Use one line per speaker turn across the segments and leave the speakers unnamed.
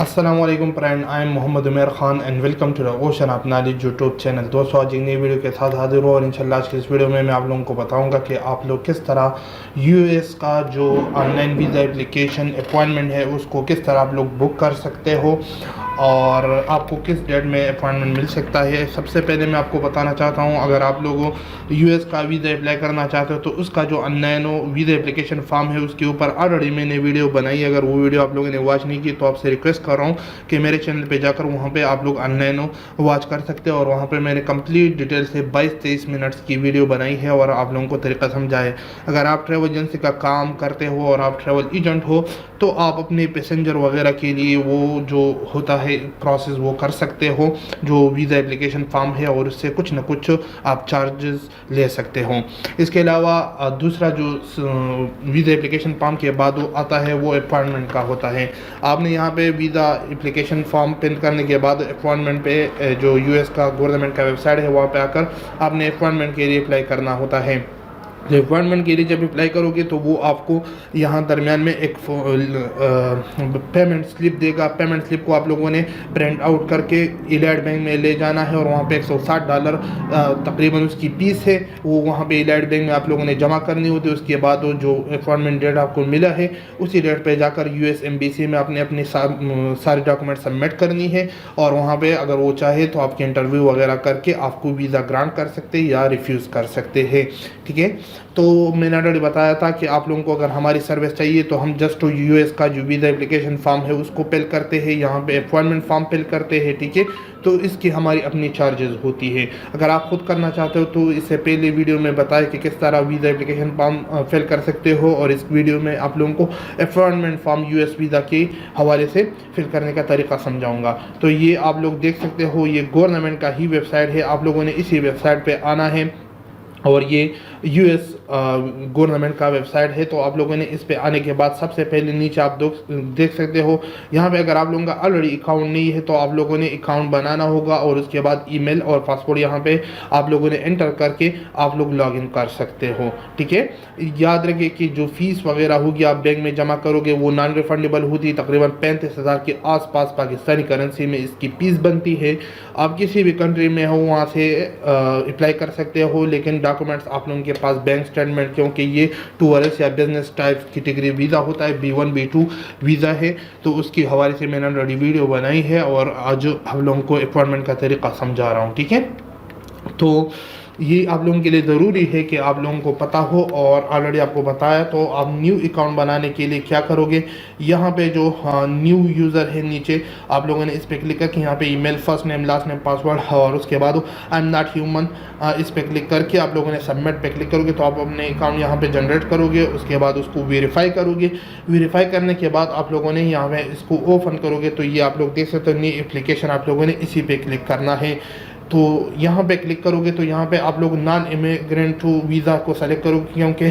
अस्सलामुअलैकुम friend, I am Mohammad Umar Khan and welcome to the ocean of knowledge YouTube channel. दोस्तों, आज एक नई वीडियो के साथ हाजिर हूँ और इंशाल्लाह आज की इस वीडियो में मैं आप लोगों को बताऊंगा कि आप लोग किस तरह यूएस का जो ऑनलाइन वीज़ा एप्लीकेशन अपॉइंटमेंट है उसको किस तरह आप लोग बुक कर सकते हो और आपको किस डेट में अपॉइंटमेंट मिल सकता है। सबसे पहले मैं आपको बताना चाहता हूँ, अगर आप लोगों यूएस का वीज़ा अप्लाई करना चाहते हो तो उसका जो ऑनलाइन वीज़ा एप्लीकेशन फॉर्म है उसके ऊपर ऑलरेडी मैंने वीडियो बनाई। अगर वो वीडियो आप लोगों ने वॉच नहीं की तो आपसे रिक्वेस्ट कर रहा हूँ कि मेरे चैनल पे जाकर वहाँ पे आप लोग ऑनलाइन वॉच कर सकते हो और वहाँ पे मैंने कंप्लीट डिटेल से 22-23 मिनट्स की वीडियो बनाई है और आप लोगों को तरीका समझाए। अगर आप ट्रैवल एजेंसी का काम करते हो और आप ट्रैवल एजेंट हो तो आप अपने पैसेंजर वगैरह के लिए वो जो होता है प्रोसेस वो कर सकते हो, जो वीज़ा एप्लीकेशन फॉर्म है, और उससे कुछ ना कुछ आप चार्जेस ले सकते हो। इसके अलावा दूसरा जो वीज़ा एप्लीकेशन फॉर्म के बाद वो आता है वो अपॉइंटमेंट का होता है। आपने यहाँ पे वीज़ा एप्लीकेशन फॉर्म फिल करने के बाद अपॉइंटमेंट पे जो यूएस का गवर्नमेंट का वेबसाइट है वहाँ पे आकर आपने अपॉइंटमेंट के लिए अप्लाई करना होता है। जब अपॉइंटमेंट के लिए जब अप्लाई करोगे तो वो आपको यहाँ दरमियान में एक पेमेंट स्लिप देगा। पेमेंट स्लिप को आप लोगों ने प्रिंट आउट करके इलाइट बैंक में ले जाना है और वहाँ पे $160 तकरीबन उसकी फीस है, वो वहाँ पे इलाइट बैंक में आप लोगों ने जमा करनी होती है। उसके बाद वो जो अपॉइंटमेंट डेट आपको मिला है उसी डेट पे जाकर यूएस एम्बेसी में आपने अपनी सारी डॉक्यूमेंट सबमिट करनी है और वहाँ पे अगर वो चाहे तो आपके इंटरव्यू वगैरह करके आपको वीज़ा ग्रांट कर सकते हैं या रिफ्यूज़ कर सकते हैं। ठीक है, तो मैंने ऑलरेडी बताया था कि आप लोगों को अगर हमारी सर्विस चाहिए तो हम जस्ट यूएस का जो वीज़ा एप्लीकेशन फॉर्म है उसको फिल करते हैं, यहाँ पे अपॉइंटमेंट फॉर्म फिल करते हैं। ठीक है, तो इसकी हमारी अपनी चार्जेस होती है। अगर आप खुद करना चाहते हो तो इससे पहले वीडियो में बताया कि किस तरह वीज़ा एप्लीकेशन फॉर्म फिल कर सकते हो और इस वीडियो में आप लोगों को अपॉइंटमेंट फॉर्म यूएस वीज़ा के हवाले से फिल करने का तरीका समझाऊंगा। तो ये आप लोग देख सकते हो, ये गवर्नमेंट का ही वेबसाइट है। आप लोगों ने इसी वेबसाइट पर आना है और ये यूएस गवर्नमेंट का वेबसाइट है। तो आप लोगों ने इस पे आने के बाद सबसे पहले नीचे आप देख सकते हो, यहाँ पे अगर आप लोगों का ऑलरेडी अकाउंट नहीं है तो आप लोगों ने अकाउंट बनाना होगा और उसके बाद ईमेल और पासवर्ड यहाँ पे आप लोगों ने एंटर करके आप लोग लॉगिन कर सकते हो। ठीक है, याद रखिए कि जो फीस वगैरह होगी आप बैंक में जमा करोगे वो नॉन रिफंडेबल होती है। तकरीबन 35,000 के आसपास पाकिस्तानी करेंसी में इसकी फीस बनती है। आप किसी भी कंट्री में हो वहाँ से अप्लाई कर सकते हो, लेकिन डॉक्यूमेंट्स आप लोगों के पास बैंक स्टेटमेंट, क्योंकि ये टूरिस्ट या बिजनेस टाइप कैटेगरी वीज़ा होता है, B1 B2 वीज़ा है, तो उसके हवाले से मैंने ऑलरेडी वीडियो बनाई है और आज हम लोगों को अपॉइंटमेंट का तरीका समझा रहा हूँ। ठीक है, तो ये आप लोगों के लिए ज़रूरी है कि आप लोगों को पता हो और ऑलरेडी आपको बताया। तो आप न्यू अकाउंट बनाने के लिए क्या करोगे, यहाँ पे जो न्यू यूज़र है नीचे आप लोगों ने इस पर क्लिक करके यहाँ पे email, first name, last name, password और उसके बाद आई एम नॉट ह्यूमन इस पर क्लिक करके आप लोगों ने सबमिट पे क्लिक करोगे तो आप अपने अकाउंट यहाँ पे जनरेट करोगे। उसके बाद उसको वेरीफाई करोगे। वेरीफाई करने के बाद आप लोगों ने यहाँ पे इसको ओपन करोगे तो ये आप लोग देख सकते हो न्यू एप्लीकेशन, आप लोगों ने इसी पे क्लिक करना है। तो यहाँ पे क्लिक करोगे तो यहाँ पे आप लोग नॉन इमिग्रेंट वीज़ा को सेलेक्ट करोगे, क्योंकि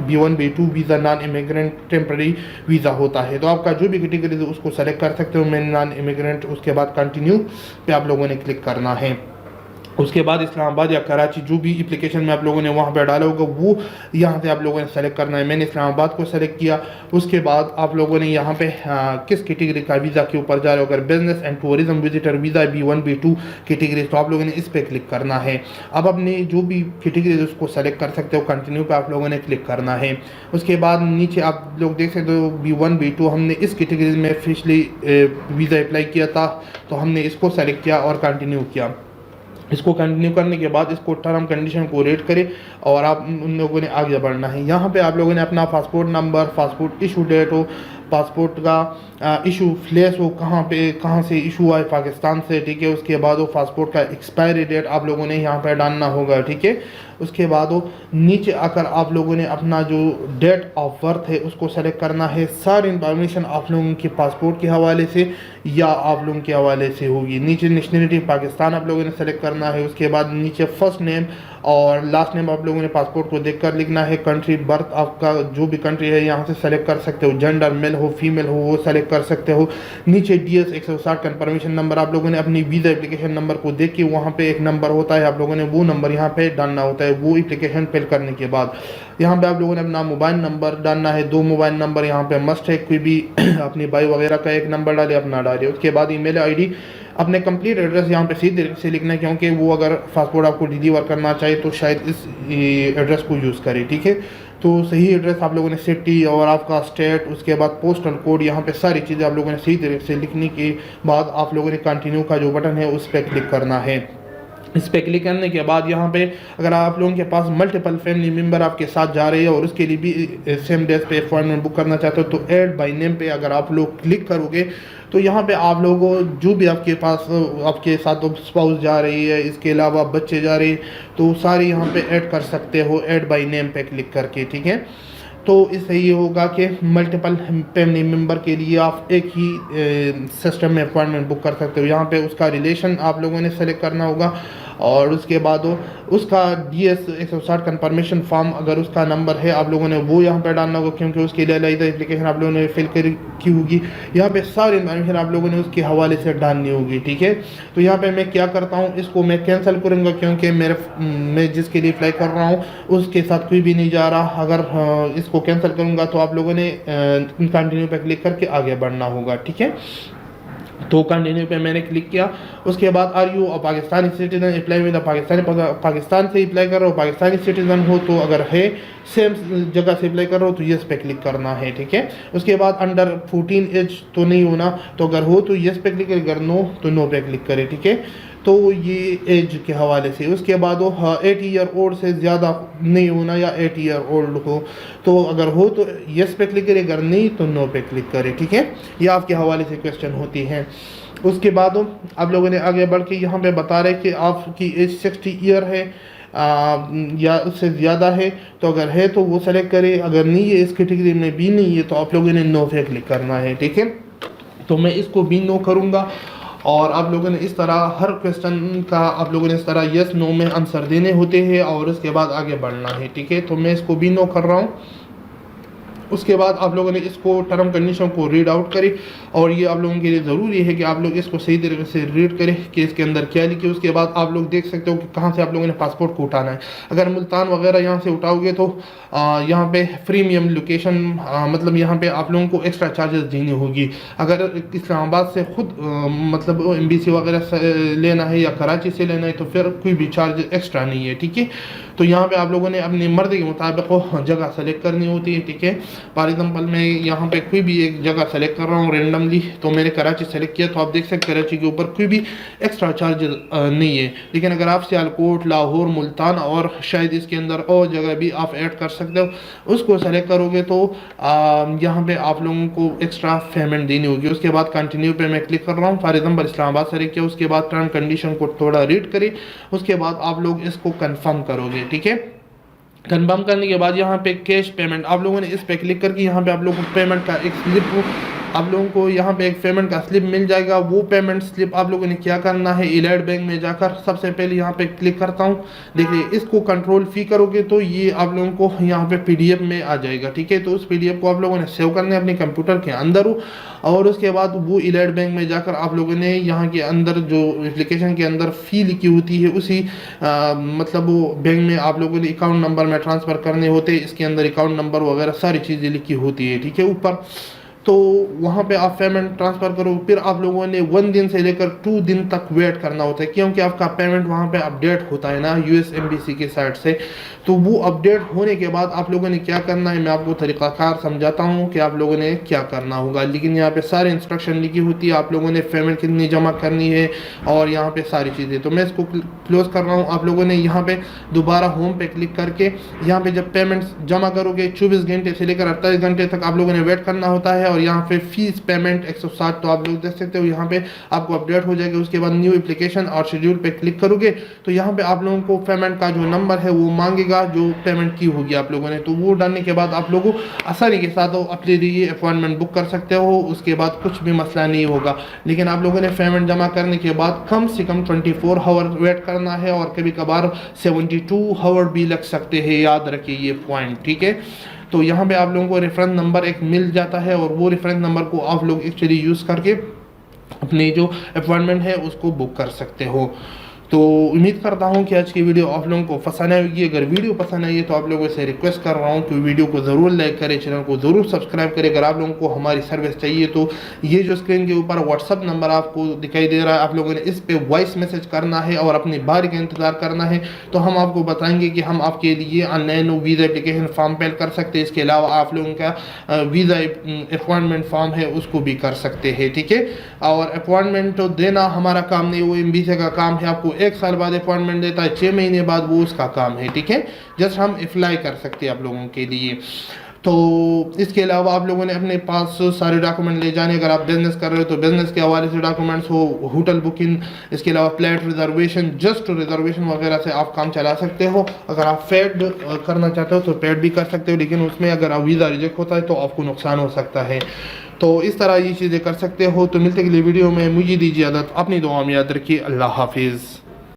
B1 B2 visa non immigrant temporary visa होता है। तो आपका जो भी कैटेगरी है उसको सेलेक्ट कर सकते हो। मैं नॉन इमिग्रेंट, उसके बाद कंटिन्यू पे आप लोगों ने क्लिक करना है। उसके बाद इस्लामाबाद या कराची जो भी एप्लीकेशन में आप लोगों ने वहाँ पे डाला होगा वो यहाँ से आप लोगों ने सेलेक्ट करना है। मैंने इस्लामाबाद को सेलेक्ट किया। उसके बाद आप लोगों ने यहाँ पे किस कैटेगरी का वीज़ा के ऊपर जा रहे हो, अगर business and tourism visitor visa B1 B2 category तो आप लोगों ने इस पर क्लिक करना है। अब अपने जो भी कैटेगरी उसको सेलेक्ट कर सकते हो, कंटिन्यू पे आप लोगों ने क्लिक करना है। उसके बाद नीचे आप लोग देख सकते हो B1 B2 हमने इस कैटेगरी में पिछली वीज़ा अप्लाई किया था तो हमने इसको सेलेक्ट किया और कंटिन्यू किया। इसको कंटिन्यू करने के बाद इसको टर्म कंडीशन को रेट करें और आप उन लोगों ने आगे बढ़ना है। यहाँ पे आप लोगों ने अपना passport number, passport issue date हो, पासपोर्ट का इशू फ्लेस हो, कहाँ से इशू हुआ है, पाकिस्तान से। ठीक है, उसके बाद वो पासपोर्ट का एक्सपायरी डेट आप लोगों ने यहाँ पे डालना होगा। ठीक है, उसके बाद वो नीचे आकर आप लोगों ने अपना जो डेट ऑफ बर्थ है उसको सेलेक्ट करना है। सारी इंफॉर्मेशन आप लोगों के पासपोर्ट के हवाले से या आप लोगों के हवाले से होगी। नीचे नेशनलिटी पाकिस्तान आप लोगों ने सेलेक्ट करना है। उसके बाद नीचे फर्स्ट नेम और लास्ट नेम आप लोगों ने पासपोर्ट को देखकर लिखना है। कंट्री बर्थ आपका जो भी कंट्री है यहाँ से सेलेक्ट कर सकते हो। जेंडर मेल हो फीमेल हो वो सेलेक्ट कर सकते हो। नीचे DS 160 कन्फर्मेशन नंबर आप लोगों ने अपनी वीज़ा एप्लीकेशन नंबर को देख के वहाँ पे एक नंबर होता है, आप लोगों ने वो नंबर यहाँ पे डालना होता है। वो एप्लीकेशन फिल करने के बाद यहाँ पे आप लोगों ने अपना मोबाइल नंबर डालना है। 2 मोबाइल नंबर यहाँ पे मस्ट है। कोई भी अपनी भाई वगैरह का एक नंबर डाले, अपना डाले। उसके बाद ईमेल आईडी, अपने कंप्लीट एड्रेस यहाँ पे सीधे तरीके से लिखना है, क्योंकि वो अगर पासपोर्ट आपको डिलीवर करना चाहे तो शायद इस एड्रेस को यूज़ करे, ठीक है। तो सही एड्रेस आप लोगों ने, सिटी और आपका स्टेट, उसके बाद पोस्टल कोड, यहाँ पे सारी चीज़ें आप लोगों ने सही तरीके से लिखने के बाद आप लोगों ने कंटिन्यू का जो बटन है उस पर क्लिक करना है। इस पर क्लिक करने के बाद यहाँ पे अगर आप लोगों के पास मल्टीपल फैमिली मेम्बर आपके साथ जा रहे हैं और उसके लिए भी सेम डेज पे अपॉइंटमेंट बुक करना चाहते हो तो ऐड बाय नेम पे अगर आप लोग क्लिक करोगे तो यहाँ पे आप लोगों जो भी आपके पास आपके साथ स्पाउस जा रही है, इसके अलावा बच्चे जा रहे हैं, तो सारे यहाँ पे ऐड कर सकते हो ऐड बाय नेम पे क्लिक करके, ठीक है। तो इससे ये होगा कि मल्टीपल फैमिली मेम्बर के लिए आप एक ही सिस्टम में अपॉइंटमेंट बुक कर सकते हो। यहाँ पे उसका रिलेशन आप लोगों ने सेलेक्ट करना होगा और उसके बाद उसका DS 160 कन्फर्मेशन फॉर्म अगर उसका नंबर है आप लोगों ने वो यहाँ पे डालना होगा, क्योंकि उसके लिए अलग एप्लीकेशन आप लोगों ने फिल की होगी। यहाँ पे सारी इन्फॉर्मेशन आप लोगों ने उसके हवाले से डालनी होगी, ठीक है। तो यहाँ पे मैं क्या करता हूँ, इसको मैं कैंसिल करूँगा क्योंकि मैं जिसके लिए अप्लाई कर रहा हूँ उसके साथ कोई भी नहीं जा रहा। अगर इसको कैंसिल करूँगा तो आप लोगों ने कंटिन्यू पे क्लिक करके आगे बढ़ना होगा, ठीक है। तो कंटिन्यू पे मैंने क्लिक किया। उसके बाद are you Pakistani citizen, apply with Pakistan से अप्लाई कर रहे हो, पाकिस्तानी सिटीजन हो तो अगर है सेम जगह से अप्लाई कर रहे हो तो यस पे क्लिक करना है, ठीक है। उसके बाद अंडर 14 एज तो नहीं होना, तो अगर हो तो यस पे क्लिक करें, अगर नो तो नो पे क्लिक करें, ठीक है। तो ये एज के हवाले से। उसके बाद वो 80 ईयर ओल्ड से ज़्यादा नहीं होना या 80 ईयर ओल्ड हो, तो अगर हो तो यस पे क्लिक करें, अगर नहीं तो नो पे क्लिक करें, ठीक है। ये आपके हवाले से क्वेश्चन होती हैं। उसके बाद आप लोगों ने आगे बढ़ के यहाँ पे बता रहे कि आपकी एज 60 ईयर है या उससे ज़्यादा है, तो अगर है तो वो सेलेक्ट करें, अगर नहीं है इस कैटेगरी में भी नहीं है तो आप लोगों ने नो पे क्लिक करना है, ठीक है। तो मैं इसको भी नो करूँगा और आप लोगों ने इस तरह हर क्वेश्चन का आप लोगों ने इस तरह यस नो में आंसर देने होते हैं और उसके बाद आगे बढ़ना है, ठीक है। तो मैं इसको भी नो कर रहा हूँ। उसके बाद आप लोगों ने इसको टर्म कंडीशन को रीड आउट करें और ये आप लोगों के लिए ज़रूरी है कि आप लोग इसको सही तरीके से रीड करें कि इसके अंदर क्या लिखे। उसके बाद आप लोग देख सकते हो कि कहाँ से आप लोगों ने पासपोर्ट को उठाना है। अगर मुल्तान वगैरह यहाँ से उठाओगे तो यहाँ पे प्रीमियम लोकेशन मतलब यहाँ पे आप लोगों को एक्स्ट्रा चार्जेस देनी होगी। अगर इस्लामाबाद से खुद मतलब MBC वगैरह से लेना है या कराची से लेना है तो फिर कोई भी चार्ज एक्स्ट्रा नहीं है, ठीक है। तो यहाँ पे आप लोगों ने अपनी मर्ज़ी के मुताबिक जगह सेलेक्ट करनी होती है, ठीक है। फॉर एग्जाम्पल मैं यहाँ पे कोई भी एक जगह सेलेक्ट कर रहा हूँ रेंडमली, तो मैंने कराची सेलेक्ट किया, तो आप देख सकते कराची के ऊपर कोई भी एक्स्ट्रा चार्ज नहीं है। लेकिन अगर आप सियालकोट, लाहौर, मुल्तान और शायद इसके अंदर और जगह भी आप ऐड कर सकते हो, उसको सेलेक्ट करोगे तो यहाँ पे आप लोगों को एक्स्ट्रा पेमेंट देनी होगी। उसके बाद कंटिन्यू पे मैं क्लिक कर रहा हूँ। फॉर एग्जाम्पल इस्लामाबाद सेलेक्ट किया, उसके बाद टर्म कंडीशन को थोड़ा रीड करें, उसके बाद आप लोग इसको कन्फर्म करोगे, ठीक है। कन्फर्म करने के बाद यहाँ पे कैश पेमेंट आप लोगों ने इस पे क्लिक करके यहाँ पे आप लोगों को पेमेंट का एक स्लिप आप लोगों को यहाँ पे एक पेमेंट का स्लिप मिल जाएगा। वो पेमेंट स्लिप आप लोगों ने क्या करना है, इलाइट बैंक में जाकर सबसे पहले यहाँ पे क्लिक करता हूँ। देखिए इसको कंट्रोल फी करोगे तो ये आप लोगों को यहाँ पे PDF में आ जाएगा, ठीक है। तो उस PDF को आप लोगों ने सेव करना है अपने कंप्यूटर के अंदर और उसके बाद वो इलाइट बैंक में जाकर आप लोगों ने यहाँ के अंदर जो एप्लीकेशन के अंदर फ़ी लिखी होती है उसी मतलब वो बैंक में आप लोगों ने अकाउंट नंबर में ट्रांसफ़र करने होते हैं। इसके अंदर अकाउंट नंबर वगैरह सारी चीज़ें लिखी होती है, ठीक है, ऊपर। तो वहाँ पे आप पेमेंट ट्रांसफ़र करो, फिर आप लोगों ने 1 दिन से लेकर 2 दिन तक वेट करना होता है, क्योंकि आपका पेमेंट वहाँ पे अपडेट होता है ना US MBC के साइड से। तो वो अपडेट होने के बाद आप लोगों ने क्या करना है, मैं आपको तरीक़ाकार समझाता हूँ कि आप लोगों ने क्या करना होगा। लेकिन यहाँ पे सारे इंस्ट्रक्शन लिखी होती है, आप लोगों ने पेमेंट कितनी जमा करनी है और यहाँ पे सारी चीज़ें। तो मैं इसको क्लोज़ कर रहा हूँ। आप लोगों ने यहाँ पे दोबारा होम पे क्लिक करके यहाँ पे जब पेमेंट जमा करोगे 24 घंटे से लेकर 48 घंटे तक आप लोगों ने वेट करना होता है। और यहाँ पे फीस पेमेंट 160 तो आप लोग देख सकते हो, यहाँ पे आपको अपडेट हो जाएगा। उसके बाद न्यू एप्लीकेशन और शेड्यूल पे क्लिक करोगे तो यहाँ पे आप लोगों को पेमेंट का जो नंबर है वो मांगेगा जो पेमेंट की होगी आप लोगों ने। तो वो डालने के बाद आप लोगों आसानी के साथ अपने लिए अपॉइंटमेंट बुक कर सकते हो, उसके बाद कुछ भी मसला नहीं होगा। लेकिन आप लोगों ने पेमेंट जमा करने के बाद कम से कम 24 आवर वेट करना है और कभी कभार 72 आवर भी लग सकते हैं, याद रखिए ये पॉइंट, ठीक है। तो यहाँ पे आप लोगों को रेफरेंस नंबर एक मिल जाता है और वो रेफरेंस नंबर को आप लोग एक्चुअली यूज़ करके अपनी जो अपॉइंटमेंट है उसको बुक कर सकते हो। तो उम्मीद करता हूँ कि आज की वीडियो आप लोगों को पसंद आएगी। अगर वीडियो पसंद आई है तो आप लोगों से रिक्वेस्ट कर रहा हूँ कि वीडियो को ज़रूर लाइक करें, चैनल को ज़रूर सब्सक्राइब करें। अगर आप लोगों को हमारी सर्विस चाहिए तो ये जो स्क्रीन के ऊपर व्हाट्सअप नंबर आपको दिखाई दे रहा है, आप लोगों ने इस पर वॉइस मैसेज करना है और अपनी बारी का इंतज़ार करना है। तो हम आपको बताएंगे कि हम आपके लिए online visa application form fill कर सकते हैं। इसके अलावा आप लोगों का वीज़ा अपॉइंटमेंट फॉर्म है उसको भी कर सकते हैं, ठीक है। और अपॉइंटमेंट तो देना हमारा काम नहीं, वो एमबीसी का काम है। आपको 1 साल बाद अपॉइंटमेंट देता है, 6 महीने बाद वो उसका काम है, ठीक है। जस्ट हम अप्लाई कर सकते हैं आप लोगों के लिए। तो इसके अलावा आप लोगों ने अपने पास सारे डॉक्यूमेंट ले जाने, अगर आप बिजनेस कर रहे हो तो बिजनेस के हवाले से डॉक्यूमेंट्स हो, होटल बुकिंग, इसके अलावा फ्लैट रिजर्वेशन, जस्ट रिजर्वेशन वगैरह से आप काम चला सकते हो। अगर आप पेड करना चाहते हो तो पेड भी कर सकते हो, लेकिन उसमें अगर आप वीज़ा रिजेक्ट होता है तो आपको नुकसान हो सकता है। तो इस तरह ये चीज़ें कर सकते हो। तो मिलते अगली वीडियो में, मुझे दीजिए इजाज़त, अपनी दुआ में याद रखिए। अल्लाह हाफिज़।